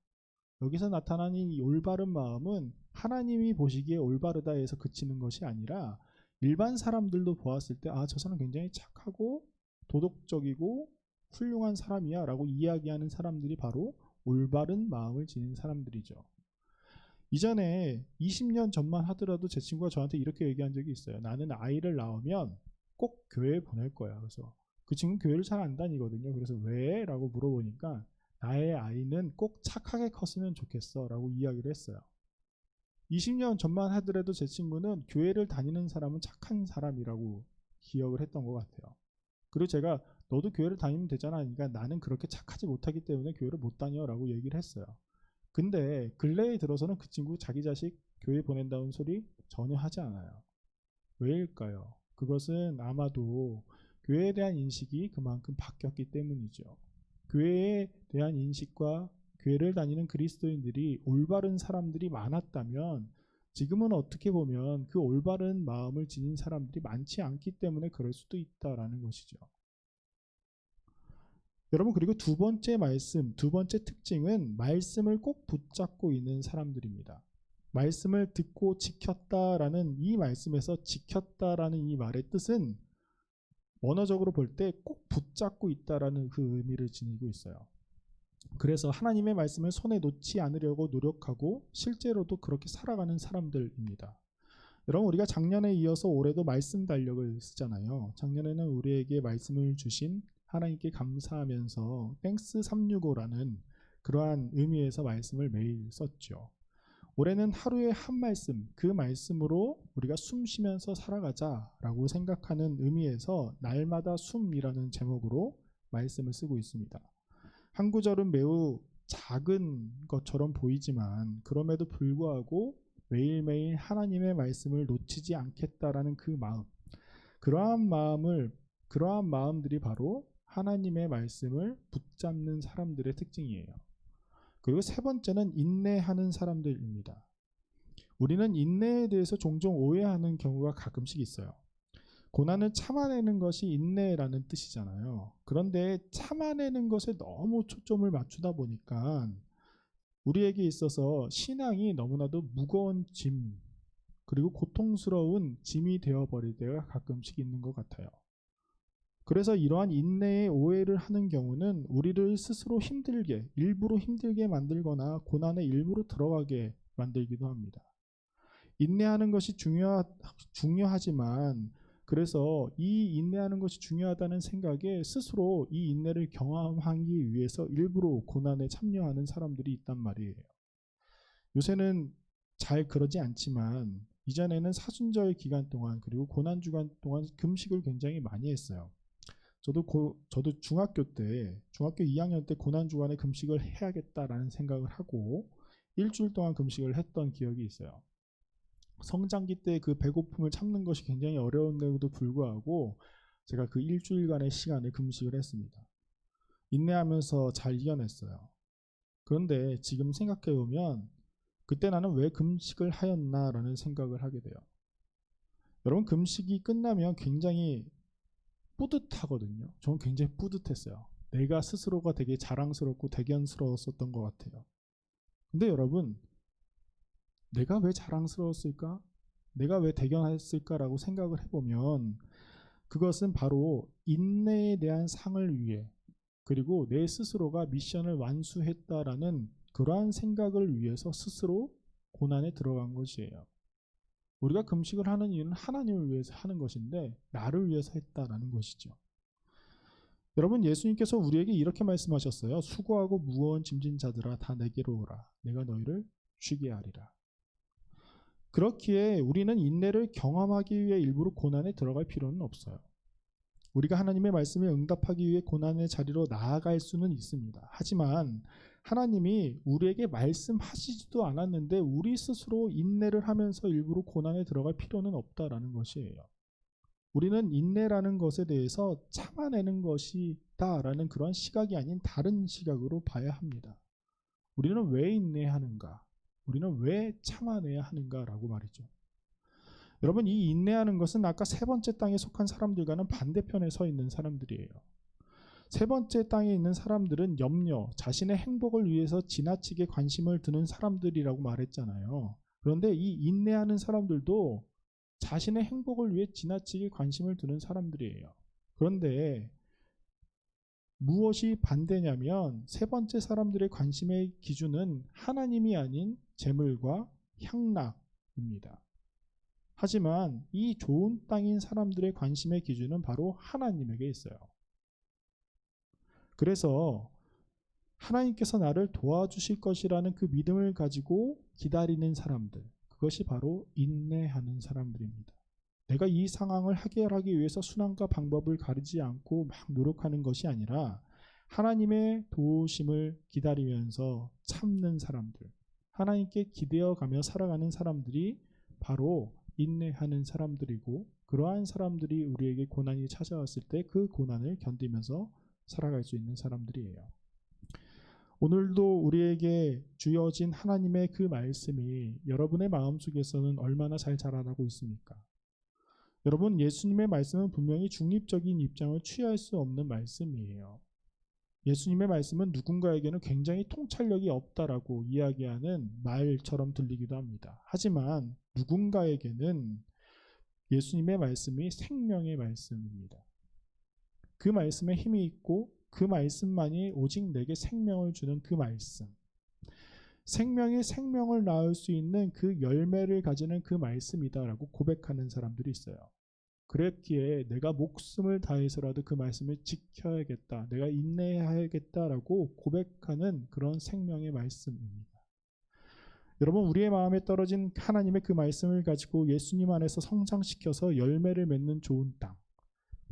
여기서 나타나는 이 올바른 마음은 하나님이 보시기에 올바르다 해서 그치는 것이 아니라 일반 사람들도 보았을 때 저 사람 굉장히 착하고 도덕적이고 훌륭한 사람이야 라고 이야기하는 사람들이 바로 올바른 마음을 지닌 사람들이죠. 이전에 20년 전만 하더라도 제 친구가 저한테 이렇게 얘기한 적이 있어요. 나는 아이를 낳으면 꼭 교회에 보낼 거야. 그래서 그 친구는 교회를 잘 안 다니거든요. 그래서 왜? 라고 물어보니까 나의 아이는 꼭 착하게 컸으면 좋겠어 라고 이야기를 했어요. 20년 전만 하더라도 제 친구는 교회를 다니는 사람은 착한 사람이라고 기억을 했던 것 같아요. 그리고 제가 너도 교회를 다니면 되잖아. 그러니까 나는 그렇게 착하지 못하기 때문에 교회를 못 다녀 라고 얘기를 했어요. 근데 근래에 들어서는 그 친구 자기 자식 교회 보낸다는 소리 전혀 하지 않아요. 왜일까요? 그것은 아마도 교회에 대한 인식이 그만큼 바뀌었기 때문이죠. 교회에 대한 인식과 교회를 다니는 그리스도인들이 올바른 사람들이 많았다면 지금은 어떻게 보면 그 올바른 마음을 지닌 사람들이 많지 않기 때문에 그럴 수도 있다라는 것이죠. 여러분, 그리고 두 번째 특징은 말씀을 꼭 붙잡고 있는 사람들입니다. 말씀을 듣고 지켰다라는 이 말씀에서 지켰다라는 이 말의 뜻은 언어적으로 볼 때 꼭 붙잡고 있다라는 그 의미를 지니고 있어요. 그래서 하나님의 말씀을 손에 놓지 않으려고 노력하고 실제로도 그렇게 살아가는 사람들입니다. 여러분, 우리가 작년에 이어서 올해도 말씀 달력을 쓰잖아요. 작년에는 우리에게 말씀을 주신 하나님께 감사하면서 땡스 365라는 그러한 의미에서 말씀을 매일 썼죠. 올해는 하루에 한 말씀, 그 말씀으로 우리가 숨 쉬면서 살아가자라고 생각하는 의미에서 날마다 숨이라는 제목으로 말씀을 쓰고 있습니다. 한 구절은 매우 작은 것처럼 보이지만 그럼에도 불구하고 매일매일 하나님의 말씀을 놓치지 않겠다라는 그 마음, 그러한 마음들이 바로 하나님의 말씀을 붙잡는 사람들의 특징이에요. 그리고 세 번째는 인내하는 사람들입니다. 우리는 인내에 대해서 종종 오해하는 경우가 가끔씩 있어요. 고난을 참아내는 것이 인내라는 뜻이잖아요. 그런데 참아내는 것에 너무 초점을 맞추다 보니까 우리에게 있어서 신앙이 너무나도 무거운 짐, 그리고 고통스러운 짐이 되어버릴 때가 가끔씩 있는 것 같아요. 그래서 이러한 인내의 오해를 하는 경우는 우리를 스스로 일부러 힘들게 만들거나 고난에 일부러 들어가게 만들기도 합니다. 인내하는 것이 중요하지만 그래서 이 인내하는 것이 중요하다는 생각에 스스로 이 인내를 경험하기 위해서 일부러 고난에 참여하는 사람들이 있단 말이에요. 요새는 잘 그러지 않지만 이전에는 사순절 기간 동안 그리고 고난 주간 동안 금식을 굉장히 많이 했어요. 저도 중학교 2학년 때 고난 주간에 금식을 해야겠다라는 생각을 하고 일주일 동안 금식을 했던 기억이 있어요. 성장기 때 그 배고픔을 참는 것이 굉장히 어려운데도 불구하고 제가 그 일주일간의 시간을 금식을 했습니다. 인내하면서 잘 이겨냈어요. 그런데 지금 생각해보면 그때 나는 왜 금식을 하였나라는 생각을 하게 돼요. 여러분, 금식이 끝나면 굉장히 뿌듯하거든요. 저는 굉장히 뿌듯했어요. 내가 스스로가 되게 자랑스럽고 대견스러웠었던 것 같아요. 근데 여러분, 내가 왜 자랑스러웠을까? 내가 왜 대견했을까라고 생각을 해보면 그것은 바로 인내에 대한 상을 위해, 그리고 내 스스로가 미션을 완수했다라는 그러한 생각을 위해서 스스로 고난에 들어간 것이에요. 우리가 금식을 하는 이유는 하나님을 위해서 하는 것인데 나를 위해서 했다라는 것이죠. 여러분, 예수님께서 우리에게 이렇게 말씀하셨어요. 수고하고 무거운 짐진 자들아 다 내게로 오라. 내가 너희를 쉬게 하리라. 그렇기에 우리는 인내를 경험하기 위해 일부러 고난에 들어갈 필요는 없어요. 우리가 하나님의 말씀에 응답하기 위해 고난의 자리로 나아갈 수는 있습니다. 하지만 하나님이 우리에게 말씀하시지도 않았는데 우리 스스로 인내를 하면서 일부러 고난에 들어갈 필요는 없다라는 것이에요. 우리는 인내라는 것에 대해서 참아내는 것이다라는 그런 시각이 아닌 다른 시각으로 봐야 합니다. 우리는 왜 인내하는가? 우리는 왜 참아내야 하는가라고 말이죠. 여러분, 이 인내하는 것은 아까 세 번째 땅에 속한 사람들과는 반대편에 서 있는 사람들이에요. 세 번째 땅에 있는 사람들은 염려, 자신의 행복을 위해서 지나치게 관심을 두는 사람들이라고 말했잖아요. 그런데 이 인내하는 사람들도 자신의 행복을 위해 지나치게 관심을 두는 사람들이에요. 그런데 무엇이 반대냐면 세 번째 사람들의 관심의 기준은 하나님이 아닌 재물과 향락입니다. 하지만 이 좋은 땅인 사람들의 관심의 기준은 바로 하나님에게 있어요. 그래서 하나님께서 나를 도와주실 것이라는 그 믿음을 가지고 기다리는 사람들, 그것이 바로 인내하는 사람들입니다. 내가 이 상황을 해결하기 위해서 수단과 방법을 가리지 않고 막 노력하는 것이 아니라 하나님의 도우심을 기다리면서 참는 사람들, 하나님께 기대어가며 살아가는 사람들이 바로 인내하는 사람들이고, 그러한 사람들이 우리에게 고난이 찾아왔을 때 그 고난을 견디면서 살아갈 수 있는 사람들이에요. 오늘도 우리에게 주어진 하나님의 그 말씀이 여러분의 마음속에서는 얼마나 잘 자라나고 있습니까? 여러분, 예수님의 말씀은 분명히 중립적인 입장을 취할 수 없는 말씀이에요. 예수님의 말씀은 누군가에게는 굉장히 통찰력이 없다라고 이야기하는 말처럼 들리기도 합니다. 하지만 누군가에게는 예수님의 말씀이 생명의 말씀입니다. 그 말씀에 힘이 있고 그 말씀만이 오직 내게 생명을 주는 그 말씀, 생명이 생명을 낳을 수 있는 그 열매를 가지는 그 말씀이다라고 고백하는 사람들이 있어요. 그랬기에 내가 목숨을 다해서라도 그 말씀을 지켜야겠다, 내가 인내해야겠다라고 고백하는 그런 생명의 말씀입니다. 여러분, 우리의 마음에 떨어진 하나님의 그 말씀을 가지고 예수님 안에서 성장시켜서 열매를 맺는 좋은 땅,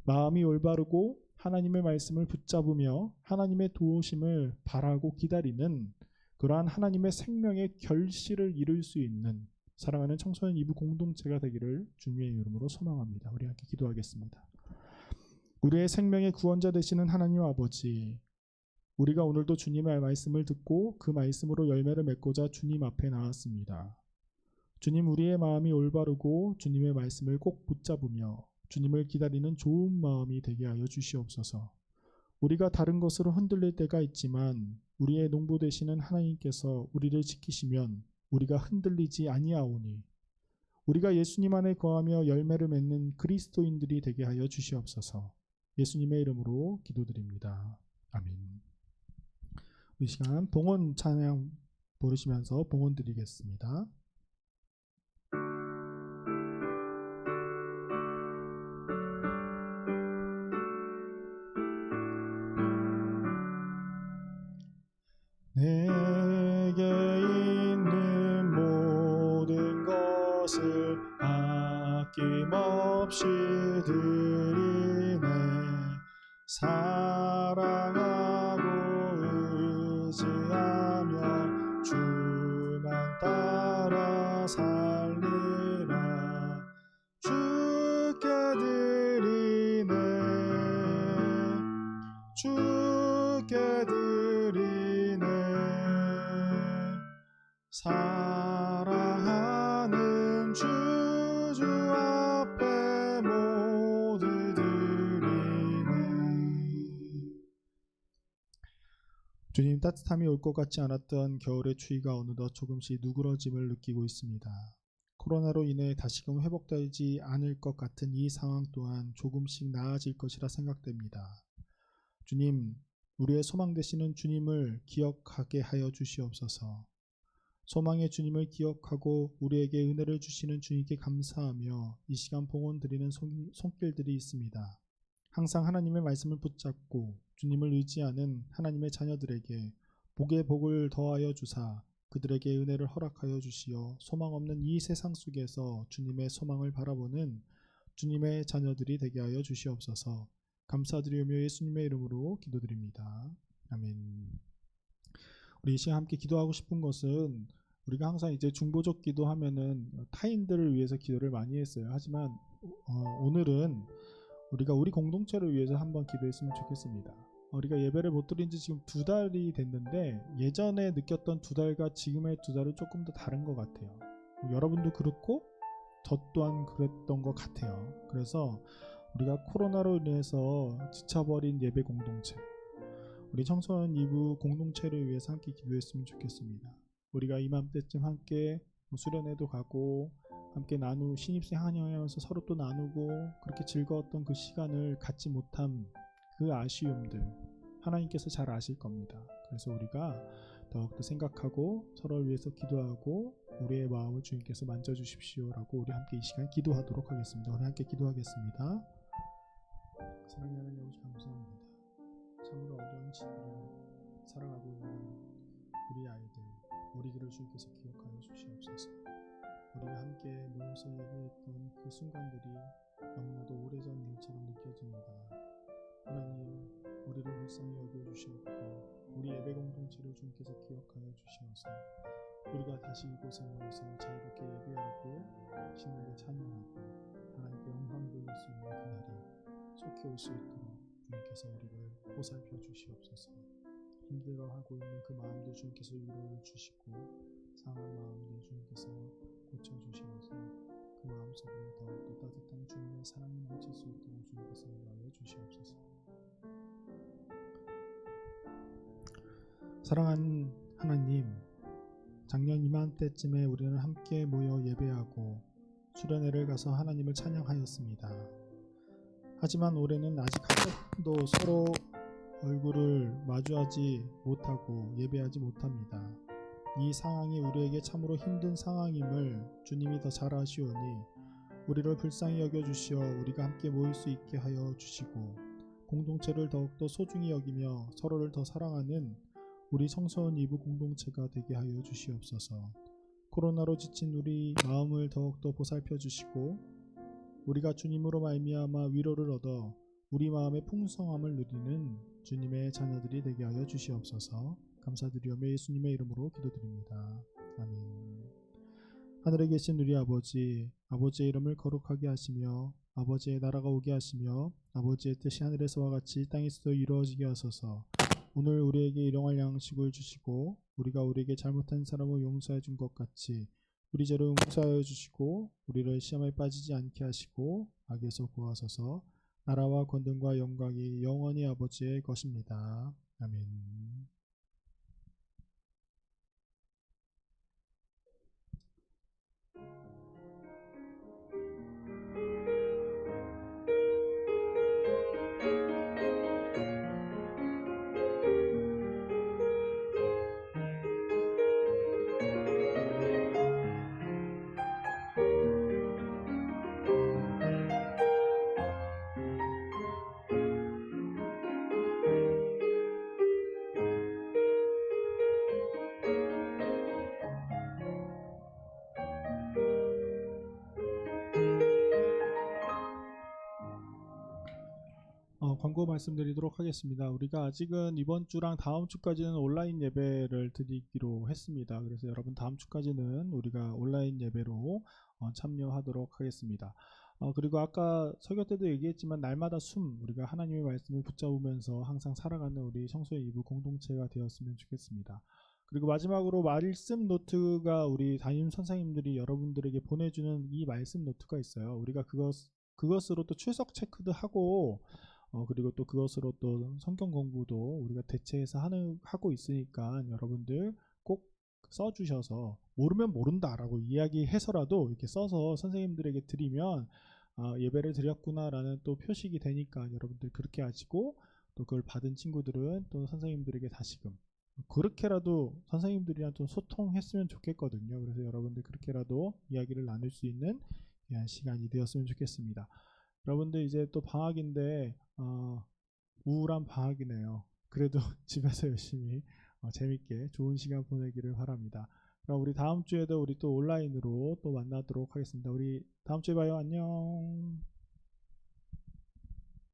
마음이 올바르고 하나님의 말씀을 붙잡으며 하나님의 도우심을 바라고 기다리는 그러한 하나님의 생명의 결실을 이룰 수 있는 사랑하는 청소년 2부 공동체가 되기를 주님의 이름으로 소망합니다. 우리 함께 기도하겠습니다. 우리의 생명의 구원자 되시는 하나님 아버지, 우리가 오늘도 주님의 말씀을 듣고 그 말씀으로 열매를 맺고자 주님 앞에 나왔습니다. 주님, 우리의 마음이 올바르고 주님의 말씀을 꼭 붙잡으며 주님을 기다리는 좋은 마음이 되게 하여 주시옵소서. 우리가 다른 것으로 흔들릴 때가 있지만 우리의 농부 되시는 하나님께서 우리를 지키시면 우리가 흔들리지 아니하오니 우리가 예수님 안에 거하며 열매를 맺는 그리스도인들이 되게 하여 주시옵소서. 예수님의 이름으로 기도드립니다. 아멘. 이 시간 봉헌 찬양 부르시면서 봉헌 드리겠습니다. 내게 있는 모든 것을 아낌없이 드리네. 사랑하고 의지하며 주만 따라 살리라. 주께 드리네. 주께 드리네. 주님, 따뜻함이 올 것 같지 않았던 겨울의 추위가 어느덧 조금씩 누그러짐을 느끼고 있습니다. 코로나로 인해 다시금 회복되지 않을 것 같은 이 상황 또한 조금씩 나아질 것이라 생각됩니다. 주님, 우리의 소망 되시는 주님을 기억하게 하여 주시옵소서. 소망의 주님을 기억하고 우리에게 은혜를 주시는 주님께 감사하며 이 시간 봉헌 드리는 손길들이 있습니다. 항상 하나님의 말씀을 붙잡고 주님을 의지하는 하나님의 자녀들에게 복의 복을 더하여 주사 그들에게 은혜를 허락하여 주시어 소망 없는 이 세상 속에서 주님의 소망을 바라보는 주님의 자녀들이 되게 하여 주시옵소서. 감사드리며 예수님의 이름으로 기도드립니다. 아멘. 우리 이 시간 함께 기도하고 싶은 것은 우리가 항상 이제 중보적 기도하면은 타인들을 위해서 기도를 많이 했어요. 하지만 오늘은 우리가 우리 공동체를 위해서 한번 기도했으면 좋겠습니다. 우리가 예배를 못 드린 지 지금 2달이 됐는데 예전에 느꼈던 2달과 지금의 2달은 조금 더 다른 것 같아요. 여러분도 그렇고 저 또한 그랬던 것 같아요. 그래서 우리가 코로나로 인해서 지쳐버린 예배 공동체, 우리 청소년 2부 공동체를 위해서 함께 기도했으면 좋겠습니다. 우리가 이맘때쯤 함께 수련회도 가고 함께 신입생 환영하면서 서로 또 나누고 그렇게 즐거웠던 그 시간을 갖지 못한 그 아쉬움들 하나님께서 잘 아실 겁니다. 그래서 우리가 더욱더 생각하고 서로를 위해서 기도하고 우리의 마음을 주님께서 만져주십시오라고 우리 함께 이 시간 기도하도록 하겠습니다. 우리 함께 기도하겠습니다. 사랑하는 하나님 아버지 감사합니다. 참으로 어려운 시기를 살아가고 있는 우리 아이들, 우리들을 주님께서 기억하여 주시옵소서. 우리가 함께 모여서 예배했던 그 순간들이 너무나도 오래전 일처럼 느껴집니다. 하나님, 우리를 불쌍히 여겨주시옵고 우리 예배 공동체를 주님께서 기억하여 주시옵소서. 우리가 다시 이곳에 모여서 자유롭게 예배하고 신나게 찬양하고 하나님께 영광 돌릴 수 있는 그날이 속히 올 수 있도록 주님께서 우리를 보살펴 주시옵소서. 힘들어하고 있는 그 마음들 주님께서 위로를 주시고 상한 마음들 주님께서 고쳐주시면서 그 마음속에 더욱더 따뜻한 주님의 사랑이 넘칠 수 있도록 주님께서 인도하여 주시옵소서. 사랑하는 하나님, 작년 이맘때쯤에 우리는 함께 모여 예배하고 수련회를 가서 하나님을 찬양하였습니다. 하지만 올해는 아직 한 번도 서로 얼굴을 마주하지 못하고 예배하지 못합니다. 이 상황이 우리에게 참으로 힘든 상황임을 주님이 더 잘 아시오니 우리를 불쌍히 여겨주시어 우리가 함께 모일 수 있게 하여 주시고 공동체를 더욱더 소중히 여기며 서로를 더 사랑하는 우리 청소년 2부 공동체가 되게 하여 주시옵소서. 코로나로 지친 우리 마음을 더욱더 보살펴 주시고 우리가 주님으로 말미암아 위로를 얻어 우리 마음의 풍성함을 누리는 주님의 자녀들이 되게 하여 주시옵소서. 감사드리오며 예수님의 이름으로 기도드립니다. 아멘. 하늘에 계신 우리 아버지, 아버지의 이름을 거룩하게 하시며 아버지의 나라가 오게 하시며 아버지의 뜻이 하늘에서와 같이 땅에서도 이루어지게 하소서. 오늘 우리에게 일용할 양식을 주시고 우리가 우리에게 잘못한 사람을 용서해 준 것 같이 우리 죄를 용서하여 주시고 우리를 시험에 빠지지 않게 하시고 악에서 구하소서. 나라와 권능과 영광이 영원히 아버지의 것입니다. 아멘. 광고 말씀드리도록 하겠습니다. 우리가 아직은 이번 주랑 다음 주까지는 온라인 예배를 드리기로 했습니다. 그래서 여러분 다음 주까지는 우리가 온라인 예배로 참여하도록 하겠습니다. 그리고 아까 설교 때도 얘기했지만 날마다 우리가 하나님의 말씀을 붙잡으면서 항상 살아가는 우리 청소년 2부 공동체가 되었으면 좋겠습니다. 그리고 마지막으로 말씀 노트가 우리 담임 선생님들이 여러분들에게 보내주는 이 말씀 노트가 있어요. 우리가 그것으로 또 출석 체크도 하고 그리고 또 그것으로 또 성경 공부도 우리가 대체해서 하고 있으니까 여러분들 꼭 써주셔서 모르면 모른다라고 이야기해서라도 이렇게 써서 선생님들에게 드리면 예배를 드렸구나라는 또 표식이 되니까 여러분들 그렇게 하시고 또 그걸 받은 친구들은 또 선생님들에게 다시금 그렇게라도 선생님들이랑 좀 소통했으면 좋겠거든요. 그래서 여러분들 그렇게라도 이야기를 나눌 수 있는 귀한 시간이 되었으면 좋겠습니다. 여러분들 이제 또 방학인데 우울한 방학이네요. 그래도 집에서 열심히 재밌게 좋은 시간 보내기를 바랍니다. 그럼 우리 다음 주에도 우리 또 온라인으로 또 만나도록 하겠습니다. 우리 다음 주에 봐요. 안녕.